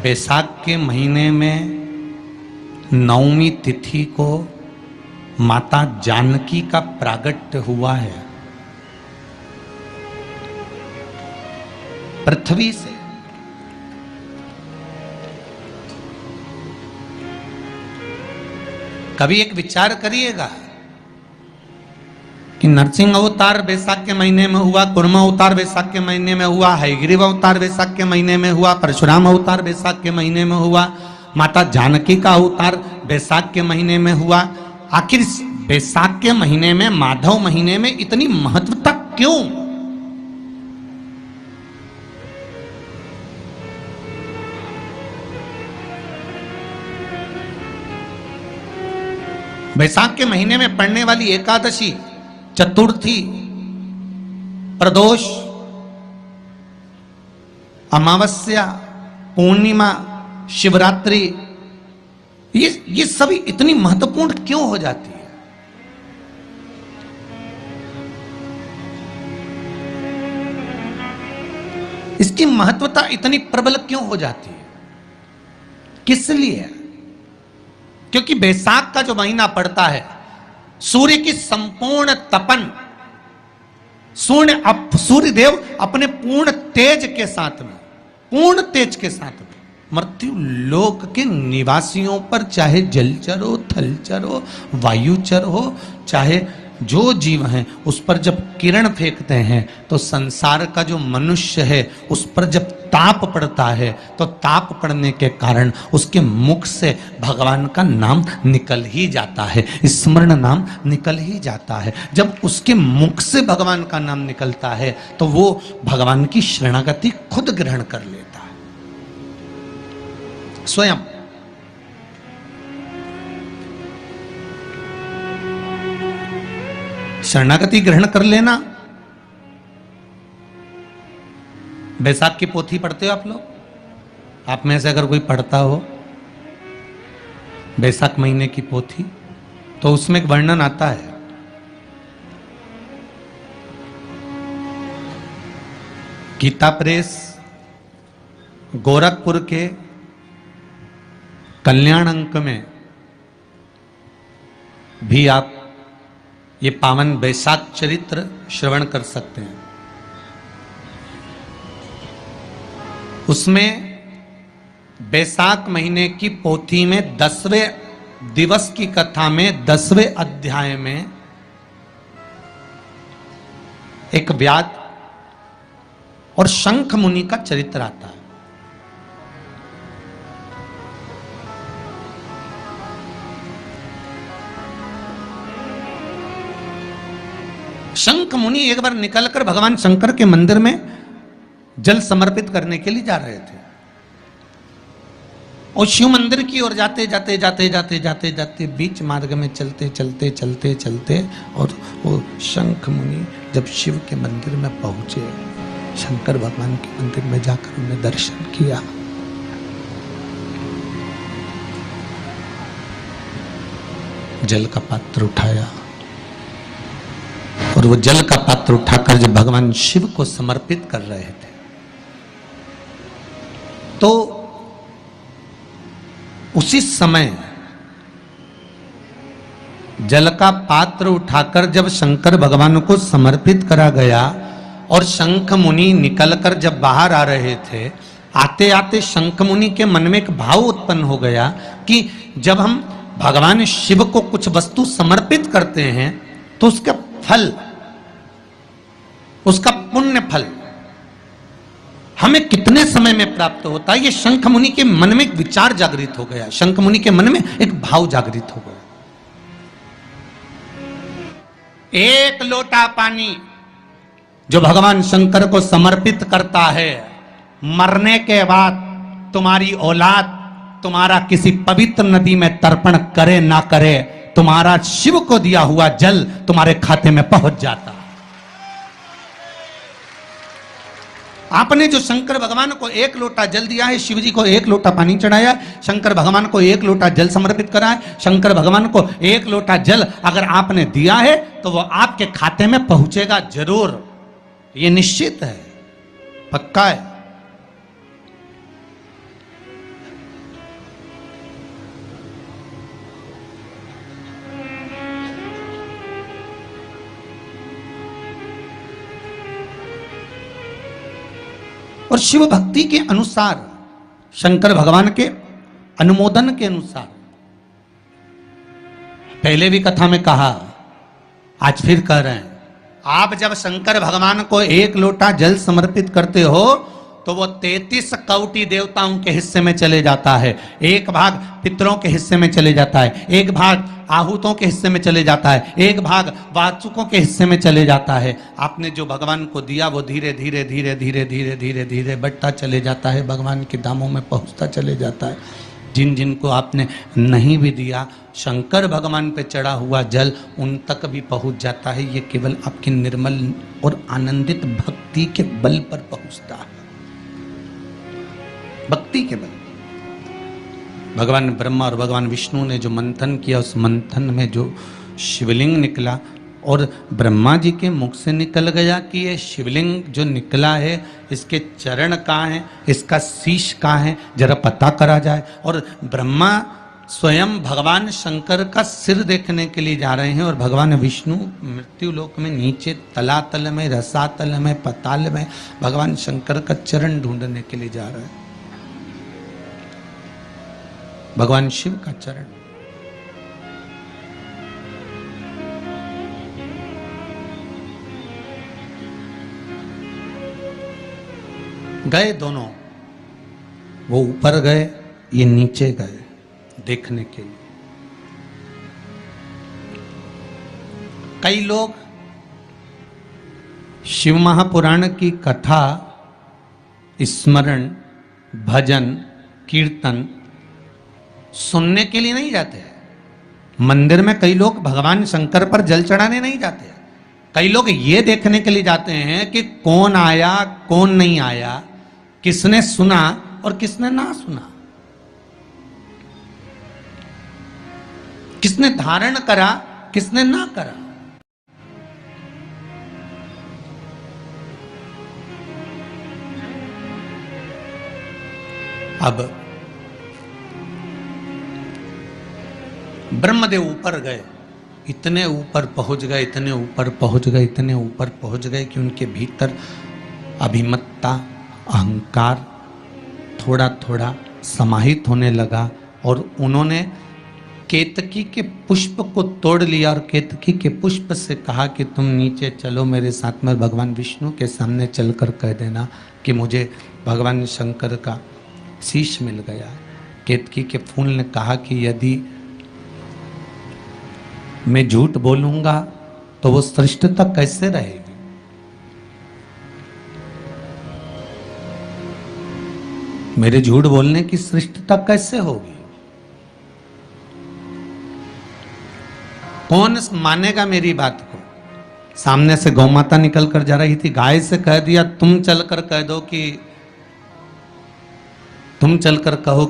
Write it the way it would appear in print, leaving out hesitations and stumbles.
बैसाख के महीने में नवमी तिथि को माता जानकी का प्रागट्य हुआ है पृथ्वी से। कभी एक विचार करिएगा कि नरसिंह अवतार बैसाख के महीने में हुआ, कुर्मा अवतार बैसाख के महीने में हुआ, हयग्रीव अवतार बैसाख के महीने में हुआ, परशुराम अवतार बैसाख के महीने में हुआ, माता जानकी का अवतार बैसाख के महीने में हुआ। आखिर बैसाख के महीने में, माधव महीने में इतनी महत्वता क्यों? बैसाख के महीने में पड़ने वाली एकादशी, चतुर्थी, प्रदोष, अमावस्या, पूर्णिमा, शिवरात्रि, ये सभी इतनी महत्वपूर्ण क्यों हो जाती है? इसकी महत्वता इतनी प्रबल क्यों हो जाती है? किस लिए? क्योंकि बैसाख का जो महीना पड़ता है, सूर्य की संपूर्ण तपन, सूर्य देव अपने पूर्ण तेज के साथ में, पूर्ण तेज के साथ में मृत्यु लोक के निवासियों पर, चाहे जलचर हो, थलचर हो, वायुचर हो, चाहे जो जीव हैं, उस पर जब किरण फेंकते हैं तो संसार का जो मनुष्य है उस पर जब ताप पड़ता है तो ताप पड़ने के कारण उसके मुख से भगवान का नाम निकल ही जाता है, स्मरण नाम निकल ही जाता है। जब उसके मुख से भगवान का नाम निकलता है तो वो भगवान की शरणागति खुद ग्रहण कर लेता है स्वयं। शरणागति ग्रहण कर लेना। बैसाख की पोथी पढ़ते हो आप लोग? आप में से अगर कोई पढ़ता हो बैसाख महीने की पोथी, तो उसमें एक वर्णन आता है गीता प्रेस गोरखपुर के कल्याण अंक में भी आप ये पावन बैसाख चरित्र श्रवण कर सकते हैं। उसमें बैसाख महीने की पोथी में 10वें दिवस की कथा में 10वें अध्याय में एक व्याध और शंख मुनि का चरित्र आता है। शंख मुनि एक बार निकलकर भगवान शंकर के मंदिर में जल समर्पित करने के लिए जा रहे थे और शिव मंदिर की ओर जाते जाते जाते जाते जाते जाते बीच मार्ग में चलते चलते चलते चलते और वो शंख मुनि जब शिव के मंदिर में पहुंचे, शंकर भगवान के मंदिर में जाकर उन्हें दर्शन किया, जल का पात्र उठाया और वो जल का पात्र उठाकर जब भगवान शिव को समर्पित कर रहे थे तो उसी समय जल का पात्र उठाकर जब शंकर भगवान को समर्पित करा गया और शंख मुनि निकलकर जब बाहर आ रहे थे, आते आते शंख मुनि के मन में एक भाव उत्पन्न हो गया कि जब हम भगवान शिव को कुछ वस्तु समर्पित करते हैं तो उसका फल, उसका पुण्य फल हमें कितने समय में प्राप्त होता है। ये शंख मुनि के मन में एक विचार जागृत हो गया, शंख मुनि के मन में एक भाव जागृत हो गया। एक लोटा पानी जो भगवान शंकर को समर्पित करता है, मरने के बाद तुम्हारी औलाद तुम्हारा किसी पवित्र नदी में तर्पण करे ना करे, तुम्हारा शिव को दिया हुआ जल तुम्हारे खाते में पहुंच जाता। आपने जो शंकर भगवान को एक लोटा जल दिया है, शिव जी को एक लोटा पानी चढ़ाया, शंकर भगवान को एक लोटा जल समर्पित करा है, शंकर भगवान को एक लोटा जल अगर आपने दिया है तो वो आपके खाते में पहुंचेगा जरूर, ये निश्चित है, पक्का है। और शिव भक्ति के अनुसार, शंकर भगवान के अनुमोदन के अनुसार, पहले भी कथा में कहा, आज फिर कह रहे हैं, आप जब शंकर भगवान को एक लोटा जल समर्पित करते हो तो वो 33 कौटि देवताओं के हिस्से में चले जाता है, एक भाग पितरों के हिस्से में चले जाता है, एक भाग आहूतों के हिस्से में चले जाता है, एक भाग वाचुकों के हिस्से में चले जाता है। आपने जो भगवान को दिया वो धीरे धीरे धीरे धीरे धीरे धीरे धीरे बढ़ता चले जाता है, भगवान के धामों में पहुंचता चले जाता है। जिन जिन को आपने नहीं भी दिया, शंकर भगवान पे चढ़ा हुआ जल उन तक भी पहुंच जाता है। ये केवल आपकी निर्मल और आनंदित भक्ति के बल पर पहुंचता है, भक्ति के बल। भगवान ब्रह्मा और भगवान विष्णु ने जो मंथन किया, उस मंथन में जो शिवलिंग निकला, और ब्रह्मा जी के मुख से निकल गया कि ये शिवलिंग जो निकला है इसके चरण कहाँ हैं, इसका शीश कहाँ है, जरा पता करा जाए। और ब्रह्मा स्वयं भगवान शंकर का सिर देखने के लिए जा रहे हैं, और भगवान विष्णु मृत्यु लोक में नीचे तलातल में, रसातल में, पताल में भगवान शंकर का चरण ढूंढने के लिए जा रहे हैं, भगवान शिव का चरण। गए दोनों, वो ऊपर गए, ये नीचे गए देखने के लिए। कई लोग शिव महापुराण की कथा, स्मरण, भजन, कीर्तन सुनने के लिए नहीं जाते हैं। मंदिर में कई लोग भगवान शंकर पर जल चढ़ाने नहीं जाते हैं। कई लोग ये देखने के लिए जाते हैं कि कौन आया कौन नहीं आया, किसने सुना और किसने ना सुना, किसने धारण करा किसने ना करा। अब ब्रह्मदेव ऊपर गए, इतने ऊपर पहुंच गए, इतने ऊपर पहुंच गए, इतने ऊपर पहुंच गए कि उनके भीतर अभिमत्ता, अहंकार थोड़ा थोड़ा समाहित होने लगा, और उन्होंने केतकी के पुष्प को तोड़ लिया और केतकी के पुष्प से कहा कि तुम नीचे चलो मेरे साथ में, भगवान विष्णु के सामने चलकर कह देना कि मुझे भगवान शंकर का शीश मिल गया। केतकी के फूल ने कहा कि यदि मैं झूठ बोलूंगा तो वो श्रेष्ठता कैसे रहेगी, मेरे झूठ बोलने की श्रेष्ठता कैसे होगी, कौन मानेगा मेरी बात को। सामने से गौ माता निकल कर जा रही थी, गाय से कह दिया तुम चलकर कह दो कि तुम चलकर कहो